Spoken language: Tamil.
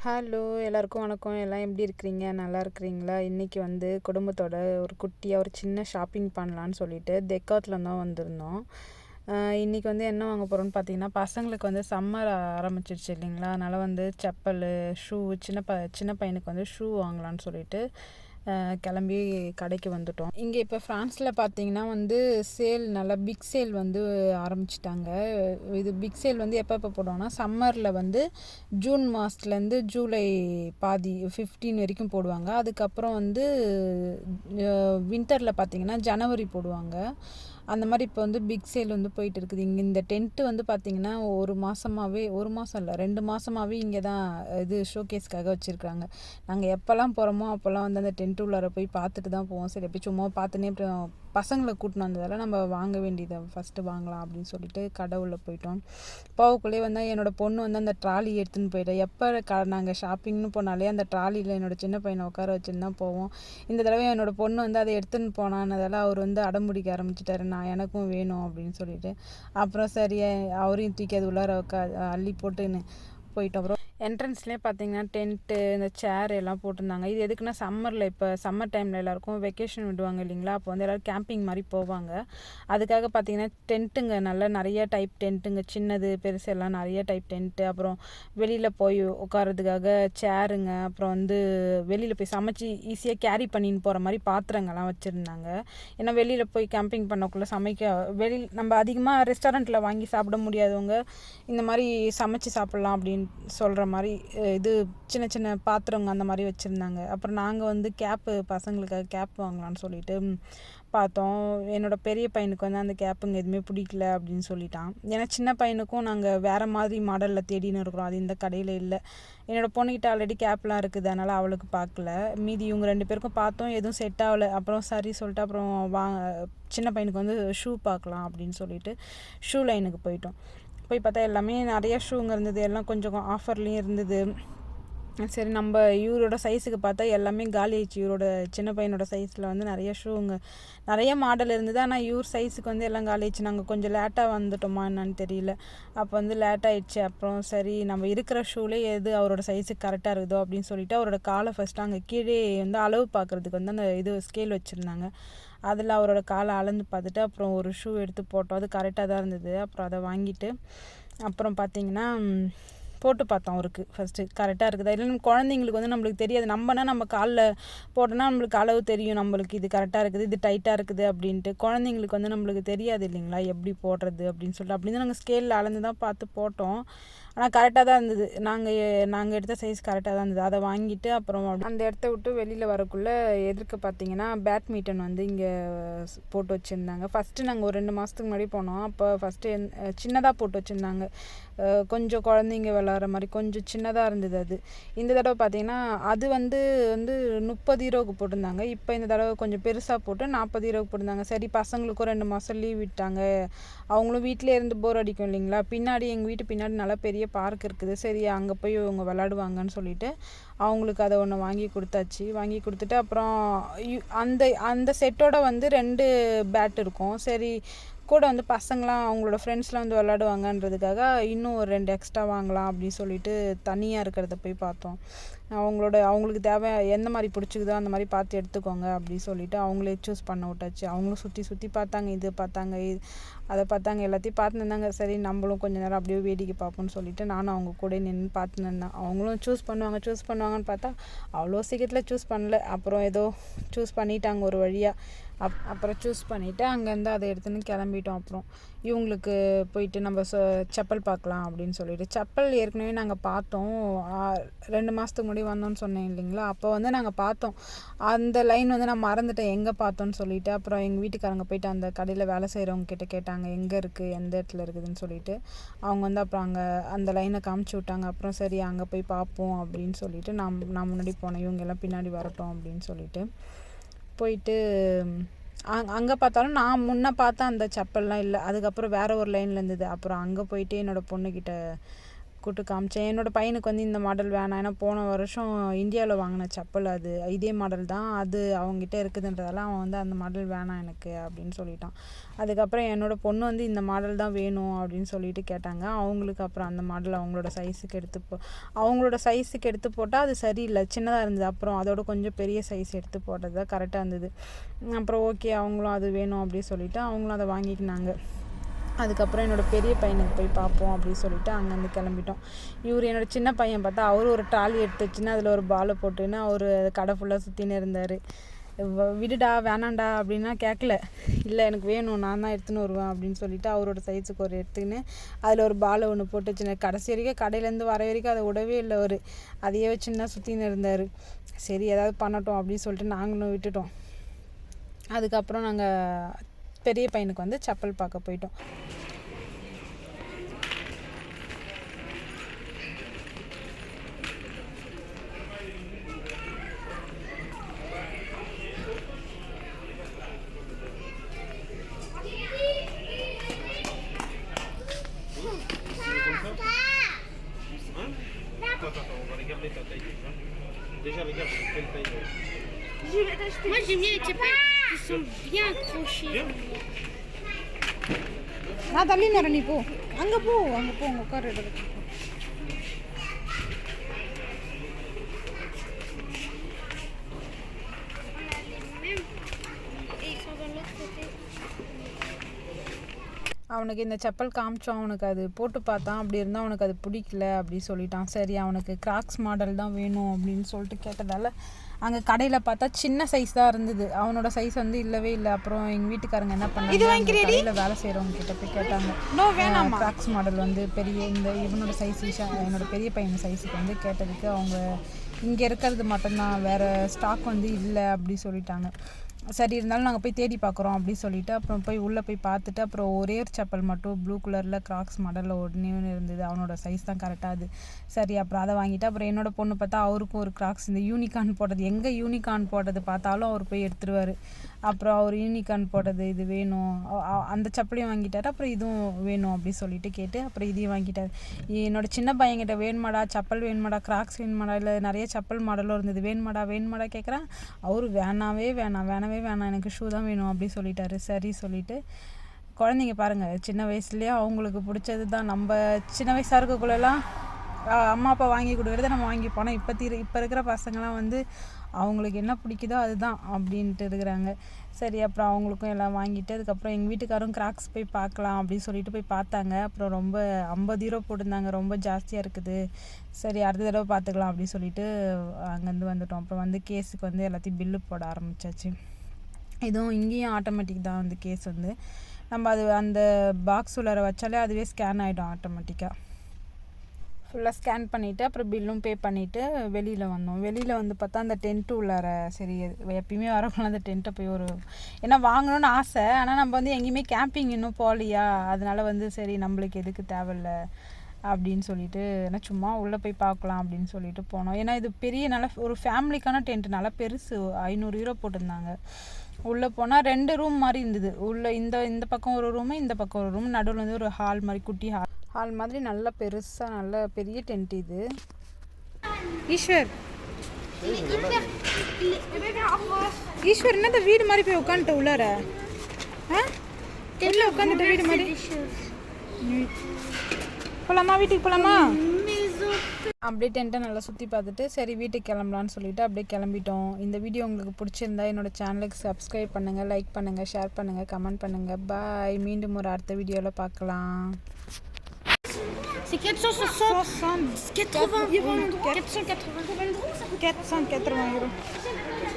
ஹலோ எல்லாருக்கும் வணக்கம். எல்லாம் எப்படி இருக்கிறீங்க? நல்லா இருக்கிறீங்களா? இன்றைக்கி வந்து குடும்பத்தோட ஒரு குட்டியாக ஒரு சின்ன ஷாப்பிங் பண்ணலான்னு சொல்லிட்டு டெக்காத்லான் தான் வந்திருந்தோம். இன்றைக்கி வந்து என்ன வாங்க போகிறோம்னு பார்த்தீங்கன்னா, பசங்களுக்கு வந்து சம்மர் ஆரம்பிச்சிருச்சு இல்லைங்களா? அதனால் வந்து செப்பல், ஷூ, சின்ன பையனுக்கு வந்து ஷூ வாங்கலான்னு சொல்லிட்டு கிளம்பி கடைக்கு வந்துட்டோம். இங்கே இப்போ ஃப்ரான்ஸில் பார்த்தீங்கன்னா வந்து நல்லா பிக் சேல் வந்து ஆரம்பிச்சிட்டாங்க. இது பிக் சேல் வந்து எப்போ போடுவாங்கன்னா, சம்மரில் வந்து ஜூன் மாதத்துலேருந்து ஜூலை பாதி 15 வரைக்கும் போடுவாங்க. அதுக்கப்புறம் வந்து வின்டரில் பார்த்தீங்கன்னா ஜனவரி போடுவாங்க. அந்த மாதிரி இப்போ வந்து பிக் சேல் வந்து போயிட்டு இருக்குது. இங்கே இந்த டென்ட்டு வந்து பார்த்திங்கன்னா ஒரு மாதம் இல்லை 2 மாதமாகவே இங்கே தான் இது ஷோகேஸ்க்காக வச்சுருக்காங்க. நாங்கள் எப்போல்லாம் போகிறோமோ அப்போல்லாம் வந்து அந்த டென்ட்டு உள்ளார போய் பார்த்துட்டு தான் போவோம். சரி அப்படி சும்மா பார்த்துனே அப்புறம் பசங்களை கூட்டின்னு வந்ததால் நம்ம வாங்க வேண்டியதை ஃபஸ்ட்டு வாங்கலாம் அப்படின்னு சொல்லிட்டு கடை உள்ள போயிட்டோம். போகக்குள்ளே வந்து என்னோடய பொண்ணு வந்து அந்த ட்ராலி எடுத்துன்னு போயிட்டேன். எப்போ நாங்கள் ஷாப்பிங்னு போனாலே அந்த ட்ராலியில் என்னோடய சின்ன பையனை உட்கார வச்சுன்னு தான் போவோம். இந்த தடவை என்னோடய பொண்ணு வந்து அதை எடுத்துன்னு போனான்னதால் அவர் வந்து அடம்பிடிக்க ஆரம்பிச்சிட்டாரு, நான் எனக்கும் வேணும் அப்படின்னு சொல்லிட்டு. அப்புறம் சரி அவரையும் தூக்கி அது உள்ளார அள்ளி போட்டுன்னு போயிட்டோம். அப்புறம் என்ட்ரன்ஸ்லேயே பார்த்தீங்கன்னா டென்ட்டு, இந்த சேர் எல்லாம் போட்டிருந்தாங்க. இது எதுக்குன்னா சம்மரில் இப்போ சம்மர் டைமில் எல்லாருக்கும் வெக்கேஷன் விடுவாங்க இல்லைங்களா? அப்போ வந்து எல்லோரும் கேம்பிங் மாதிரி போவாங்க. அதுக்காக பார்த்தீங்கன்னா டென்ட்டுங்க நிறைய டைப் டென்ட்டுங்க, சின்னது பெருசு எல்லாம் நிறைய டைப் டென்ட்டு. அப்புறம் வெளியில் போய் உட்காரதுக்காக சேருங்க. அப்புறம் வந்து வெளியில் போய் சமைச்சி ஈஸியாக கேரி பண்ணின்னு போகிற மாதிரி பாத்திரங்கள்லாம் வச்சுருந்தாங்க. ஏன்னா வெளியில் போய் கேம்பிங் பண்ணக்குள்ளே நம்ம அதிகமாக ரெஸ்டாரண்ட்டில் வாங்கி சாப்பிட முடியாதவங்க இந்த மாதிரி சமைச்சு சாப்பிட்லாம் அப்படின்னு சொல்கிற மாதிரி இது சின்ன சின்ன பாத்திரங்க அந்த மாதிரி வச்சுருந்தாங்க. அப்புறம் நாங்கள் வந்து பசங்களுக்காக கேப் வாங்கலான்னு சொல்லிட்டு பார்த்தோம். என்னோடய பெரிய பையனுக்கு வந்து அந்த கேப்புங்க எதுவுமே பிடிக்கல அப்படின்னு சொல்லிட்டான். ஏன்னா சின்ன பையனுக்கும் நாங்கள் வேறு மாதிரி மாடலில் தேடின்னு இருக்கிறோம், அது இந்த கடையில் இல்லை. என்னோடய பொண்ணுக்கிட்ட ஆல்ரெடி கேப்லாம் இருக்குது, அதனால் அவளுக்கு பார்க்கல. மீதி இவங்க 2 பேருக்கும் பார்த்தோம், எதுவும் செட் ஆகலை. அப்புறம் சரி சொல்லிட்டு அப்புறம் சின்ன பையனுக்கு வந்து ஷூ பார்க்கலாம் அப்படின்னு சொல்லிட்டு ஷூ லைனுக்கு போயிட்டோம். போய் பார்த்தா எல்லாமே நிறைய ஷூங்க இருந்தது, எல்லாம் கொஞ்சம் ஆஃபர்லேயும் இருந்தது. சரி நம்ம இவரோட சைஸுக்கு பார்த்தா எல்லாமே காலி ஆயிடுச்சு. இவரோட சின்ன பையனோட சைஸில் வந்து நிறைய ஷூங்க நிறைய மாடல் இருந்தது. ஆனால் இவர் சைஸுக்கு வந்து எல்லாம் காலி ஆயிடுச்சு. நாங்கள் கொஞ்சம் லேட்டாக வந்துட்டோமா என்னன்னு தெரியல. அப்போ வந்து லேட் ஆகிடுச்சு. அப்புறம் சரி நம்ம இருக்கிற ஷூலே எது அவரோட சைஸுக்கு கரெக்டாக இருக்குதோ அப்படின்னு சொல்லிட்டு அவரோட காலை ஃபஸ்ட்டு அங்கே கீழே வந்து அளவு பார்க்குறதுக்கு வந்து அந்த இது ஸ்கேல் வச்சுருந்தாங்க. அதில் அவரோட காலை அளந்து பார்த்துட்டு அப்புறம் ஒரு ஷூ எடுத்து போட்டோம். அது கரெக்டாக தான் இருந்தது. அப்புறம் அதை வாங்கிட்டு அப்புறம் பார்த்திங்கன்னா போட்டு பார்த்தோம் அவருக்கு ஃபஸ்ட்டு கரெக்டாக இருக்குதா இல்லைன்னு. குழந்தைங்களுக்கு வந்து நம்மளுக்கு தெரியாது, நம்ம காலில் போட்டோன்னா நம்மளுக்கு அளவு தெரியும், நம்மளுக்கு இது கரெக்டாக இருக்குது, இது டைட்டாக இருக்குது அப்படின்ட்டு. குழந்தைங்களுக்கு வந்து நம்மளுக்கு தெரியாது இல்லைங்களா எப்படி போடுறது அப்படின்னு சொல்லிட்டு. அப்படின்னு நாங்கள் ஸ்கேலில் அளந்து தான் பார்த்து போட்டோம். ஆனால் கரெக்டாக தான் இருந்தது. நாங்கள் எடுத்த சைஸ் கரெக்டாக தான் இருந்தது. அதை வாங்கிட்டு அப்புறம் அந்த இடத்த விட்டு வெளியில் வரக்குள்ளே எதிர்க்க பார்த்தீங்கன்னா பேட்மிண்டன் வந்து இங்கே போட்டு வச்சுருந்தாங்க. ஃபஸ்ட்டு நாங்கள் ஒரு 2 மாதத்துக்கு முன்னாடி போனோம். அப்போ ஃபஸ்ட்டு சின்னதாக போட்டு வச்சுருந்தாங்க, கொஞ்சம் குழந்தைங்க விளாட்ற மாதிரி கொஞ்சம் சின்னதாக இருந்தது அது. இந்த தடவை பார்த்தீங்கன்னா அது வந்து 30 யூரோவுக்கு போட்டிருந்தாங்க. இப்போ இந்த தடவை கொஞ்சம் பெருசாக போட்டு 40 யூரோவுக்கு போட்டிருந்தாங்க. சரி பசங்களுக்கும் 2 மாதம் லீவ் விட்டாங்க, அவங்களும் வீட்டிலே இருந்து போர் அடிக்கும் இல்லைங்களா? எங்கள் வீட்டு பின்னாடி நல்லா பெரிய பார்க் இருக்குது. சரி அங்கே போய் அவங்க விளாடுவாங்கன்னு சொல்லிட்டு அவங்களுக்கு அதை ஒன்று வாங்கி கொடுத்தாச்சு. வாங்கி கொடுத்துட்டு அப்புறம் அந்த அந்த செட்டோட வந்து 2 பேட் இருக்கும். சரி கூட வந்து பசங்களாம் அவங்களோட ஃப்ரெண்ட்ஸ்லாம் வந்து விளாடுவாங்கன்றதுக்காக இன்னும் ஒரு 2 எக்ஸ்ட்ரா வாங்கலாம் அப்படின்னு சொல்லிட்டு தனியாக இருக்கிறத போய் பார்த்தோம். அவங்களுக்கு தேவை எந்த மாதிரி பிடிச்சிக்குதோ அந்த மாதிரி பார்த்து எடுத்துக்கோங்க அப்படின்னு சொல்லிட்டு அவங்களே சூஸ் பண்ண விட்டாச்சு. அவங்களும் சுற்றி பார்த்தாங்க, இது பார்த்தாங்க, அதை பார்த்தாங்க, எல்லாத்தையும் பார்த்துன்னு இருந்தாங்க. சரி நம்மளும் கொஞ்சம் நேரம் அப்படியே வேடிக்கை பார்ப்போம்னு சொல்லிட்டு நானும் அவங்க கூட நின்று பார்த்துன்னு இருந்தேன். அவங்களும் சூஸ் பண்ணுவாங்கன்னு பார்த்தா அவ்வளோ சீக்கிரத்தில் சூஸ் பண்ணல. அப்புறம் ஏதோ சூஸ் பண்ணிட்டாங்க ஒரு வழியாக. அப்புறம் சூஸ் பண்ணிவிட்டு அங்கேருந்து அதை எடுத்துன்னு கிளம்பிட்டோம். அப்புறம் இவங்களுக்கு போயிட்டு நம்ம செப்பல் பார்க்கலாம் அப்படின்னு சொல்லிட்டு. செப்பல் ஏற்கனவே நாங்கள் பார்த்தோம், 2 மாதத்துக்கு முன்னாடி வந்தோம்னு சொன்னேன் இல்லைங்களா? அப்போ வந்து நாங்கள் பார்த்தோம். அந்த லைன் வந்து நான் மறந்துட்டேன் எங்கே பார்த்தோன்னு சொல்லிட்டு. அப்புறம் எங்கள் வீட்டுக்காரங்க போயிட்டு அந்த கடையில் வேலை செய்கிறவங்க கிட்ட கேட்டாங்க எங்கே இருக்குது, எந்த இடத்துல இருக்குதுன்னு சொல்லிட்டு. அவங்க வந்து அப்புறம் அங்கே அந்த லைனை காமிச்சு விட்டாங்க. அப்புறம் சரி அங்கே போய் பார்ப்போம் அப்படின்னு சொல்லிட்டு நான் முன்னாடி போனேன், இவங்க எல்லாம் பின்னாடி வரட்டும் அப்படின்னு சொல்லிட்டு போயிட்டு அங்கே பார்த்தாலும் நான் முன்னே பார்த்தா அந்த செப்பல்லாம் இல்லை. அதுக்கப்புறம் வேறு ஒரு லைனில் இருந்தது. அப்புறம் அங்கே போயிட்டு என்னோடய பொண்ணுக்கிட்ட கூட்டு காமிச்சேன். என்னோடய பையனுக்கு வந்து இந்த மாடல் வேணாம், ஏன்னா போன வருஷம் இந்தியாவில் வாங்கின செப்பல் அது, இதே மாடல் தான் அது அவங்ககிட்ட இருக்குதுன்றதால அவன் வந்து அந்த மாடல் வேணாம் எனக்கு அப்படின்னு சொல்லிட்டான். அதுக்கப்புறம் என்னோடய பொண்ணு வந்து இந்த மாடல் தான் வேணும் அப்படின்னு சொல்லிட்டு கேட்டாங்க. அவங்களுக்கு அப்புறம் அந்த மாடல் அவங்களோட சைஸுக்கு எடுத்து போட்டால் அது சரியில்லை, சின்னதாக இருந்தது. அப்புறம் அதோட கொஞ்சம் பெரிய சைஸ் எடுத்து போட்டது தான் கரெக்டாக இருந்தது. அப்புறம் ஓகே அவங்களும் அது வேணும் அப்படின்னு சொல்லிட்டு அவங்களும் அதை வாங்கிக்கினாங்க. அதுக்கப்புறம் என்னோடய பெரிய பையனுக்கு போய் பார்ப்போம் அப்படின்னு சொல்லிட்டு அங்கேருந்து கிளம்பிட்டோம். இவர் என்னோடய சின்ன பையன் பார்த்தா அவர் ஒரு ட்ராலி எடுத்து வச்சுன்னா அதில் ஒரு பாலை போட்டுன்னு அவர் கடை ஃபுல்லாக சுற்றினே இருந்தார். விடுடா வேணாண்டா அப்படின்னா கேட்கல, இல்லை எனக்கு வேணும், நான் தான் எடுத்துன்னு வருவேன் அப்படின்னு சொல்லிட்டு அவரோட சைஸுக்கு ஒரு எடுத்துக்கின்னு அதில் ஒரு பாலை ஒன்று போட்டு வச்சுன்னு கடைசி வரைக்கும் கடையிலேருந்து வர வரைக்கும் அதை விடவே இல்லை. அவர் அதையே வச்சுன்னா சுற்றின்னு இருந்தார். சரி ஏதாவது பண்ணட்டும் அப்படின்னு சொல்லிட்டு நாங்களும் விட்டுட்டோம். அதுக்கப்புறம் நாங்கள் பெரிய பையனுக்கு வந்து செப்பல் பார்க்க போயிட்டோம். Moi j'aime bien les chapelles qui sont bien accrochés. நான் தள்ளி வரேன், நீ போ, அங்கே போ உங்கள் உட்கார இடம். அவனுக்கு இந்த செப்பல் காமிச்சோம், அவனுக்கு அது போட்டு பார்த்தான். அப்படி இருந்தால் அவனுக்கு அது பிடிக்கல அப்படின்னு சொல்லிட்டான். சரி அவனுக்கு கிராக்ஸ் மாடல் தான் வேணும் அப்படின்னு சொல்லிட்டு கேட்டதால் அங்கே கடையில் பார்த்தா சின்ன சைஸ் தான் இருந்தது, அவனோட சைஸ் வந்து இல்லவே இல்லை. அப்புறம் எங்கள் வீட்டுக்காரங்க என்ன பண்ணாங்க, கடையில் வேலை செய்கிறவங்க கிட்ட போய் கேட்டாங்க கிராக்ஸ் மாடல் வந்து பெரிய இந்த இவனோட சைஸ் என்னோட பெரிய பையன் சைஸுக்கு வந்து கேட்டதுக்கு அவங்க இங்கே இருக்கிறது மட்டும்தான், வேறு ஸ்டாக் வந்து இல்லை அப்படி சொல்லிட்டாங்க. சரி இருந்தாலும் நாங்கள் போய் தேடி பார்க்குறோம் அப்படின்னு சொல்லிட்டு அப்புறம் போய் உள்ளே போய் பார்த்துட்டு அப்புறம் ஒரே ஒரு செப்பல் மட்டும் ப்ளூ கலரில் கிராக்ஸ் மாடலில் ஒன்று இருந்தது, அவனோட சைஸ் தான் கரெக்டாக அது. சரி அப்புறம் அதை வாங்கிட்டு அப்புறம் என்னோடய பொண்ணு பார்த்தா அவருக்கும் ஒரு கிராக்ஸ் இந்த யூனிகார்ன் போட்டது, எங்கே யூனிகார்ன் போட்டது பார்த்தாலும் அவர் போய் எடுத்துருவார். அப்புறம் அவர் யூனிகார்ன் போட்டது இது வேணும், அந்த செப்பலையும் வாங்கிட்டார். அப்புறம் இதுவும் வேணும் அப்படின்னு சொல்லிட்டு கேட்டு அப்புறம் இதையும் வாங்கிட்டார். என்னோட சின்ன பையன்கிட்ட வேணுமாடா செப்பல் வேணுமாடா, கிராக்ஸ் வேணுமாடா, இல்லை நிறைய செப்பல் மாடலும் இருந்தது, வேணுமாடா கேட்குறேன். அவரு வேணவே வேணாம் எனக்கு ஷூ தான் வேணும் அப்படி சொல்லிட்டாரு. சரி சொல்லிட்டு குழந்தைங்க பாருங்கள் சின்ன வயசுலேயே அவங்களுக்கு பிடிச்சது தான். நம்ம சின்ன வயசாக இருக்கக்குள்ளெல்லாம் அம்மா அப்பா வாங்கி கொடுக்குறத நம்ம வாங்கி போனோம். இப்போ இருக்கிற பசங்களாம் வந்து அவங்களுக்கு என்ன பிடிக்குதோ அதுதான் அப்படின்ட்டு இருக்கிறாங்க. சரி அப்புறம் அவங்களுக்கும் எல்லாம் வாங்கிட்டு அதுக்கப்புறம் எங்கள் வீட்டுக்காரும் கிராக்ஸ் போய் பார்க்கலாம் அப்படின்னு சொல்லிட்டு போய் பார்த்தாங்க. அப்புறம் ரொம்ப 50 யூரோ போட்டிருந்தாங்க, ரொம்ப ஜாஸ்தியாக இருக்குது. சரி அடுத்த தடவை பார்த்துக்கலாம் அப்படின்னு சொல்லிட்டு அங்கேருந்து வந்துட்டோம். அப்புறம் வந்து கேஸுக்கு வந்து எல்லாத்தையும் பில்லு போட ஆரம்பித்தாச்சு. இதுவும் இங்கேயும் ஆட்டோமேட்டிக் தான் வந்து கேஸ் வந்து நம்ம அது அந்த பாக்ஸ் உள்ளார வச்சாலே அதுவே ஸ்கேன் ஆகிடும் ஆட்டோமேட்டிக்காக. ஃபுல்லாக ஸ்கேன் பண்ணிவிட்டு அப்புறம் பில்லும் பே பண்ணிவிட்டு வெளியில் வந்தோம். வெளியில் வந்து பார்த்தா அந்த டென்ட்டு உள்ளார சரி எப்பயுமே வரக்குள்ள அந்த டென்ட்டை போய் ஏன்னா வாங்கணும்னு ஆசை, ஆனால் நம்ம வந்து எங்கேயுமே கேம்பிங் இன்னும் போகலையா, அதனால் வந்து சரி நம்மளுக்கு எதுக்கு தேவையில்ல அப்படின்னு சொல்லிட்டு ஏன்னா சும்மா உள்ளே போய் பார்க்கலாம் அப்படின்னு சொல்லிட்டு போனோம். ஏன்னா இது பெரிய நல்ல ஒரு ஃபேமிலிக்கான டென்ட்டு, நல்லா பெருசு, 500 யூரோ போட்டிருந்தாங்க. உள்ளே போனால் 2 ரூம் மாதிரி இருந்தது. உள்ளே இந்த பக்கம் ஒரு ரூமு, இந்த பக்கம் ஒரு ரூம், நடுவில் வந்து ஒரு ஹால் மாதிரி குட்டி ஹால் மாதிரி நல்லா பெருசாக நல்ல பெரிய டென்ட் இது. ஈஸ்வர் என்னது வீடு மாதிரி போய் உட்காந்துட்டு உள்ளார உள்ள உட்காந்துட்டு வீடு மாதிரி போகலாமா, வீட்டுக்கு போகலாமா? அப்படியே டென்ட்டை நல்லா சுற்றி பார்த்துட்டு சரி வீட்டுக்கு கிளம்பலான்னு சொல்லிட்டு அப்படியே கிளம்பிட்டோம். இந்த வீடியோ உங்களுக்கு பிடிச்சிருந்தா என்னோடய சேனலுக்கு சப்ஸ்கிரைப் பண்ணுங்கள், லைக் பண்ணுங்கள், ஷேர் பண்ணுங்கள், கமெண்ட் பண்ணுங்கள். பாய். மீண்டும் ஒரு அடுத்த வீடியோவில் பார்க்கலாம். C'est 460, 80, 480 €. 480 €.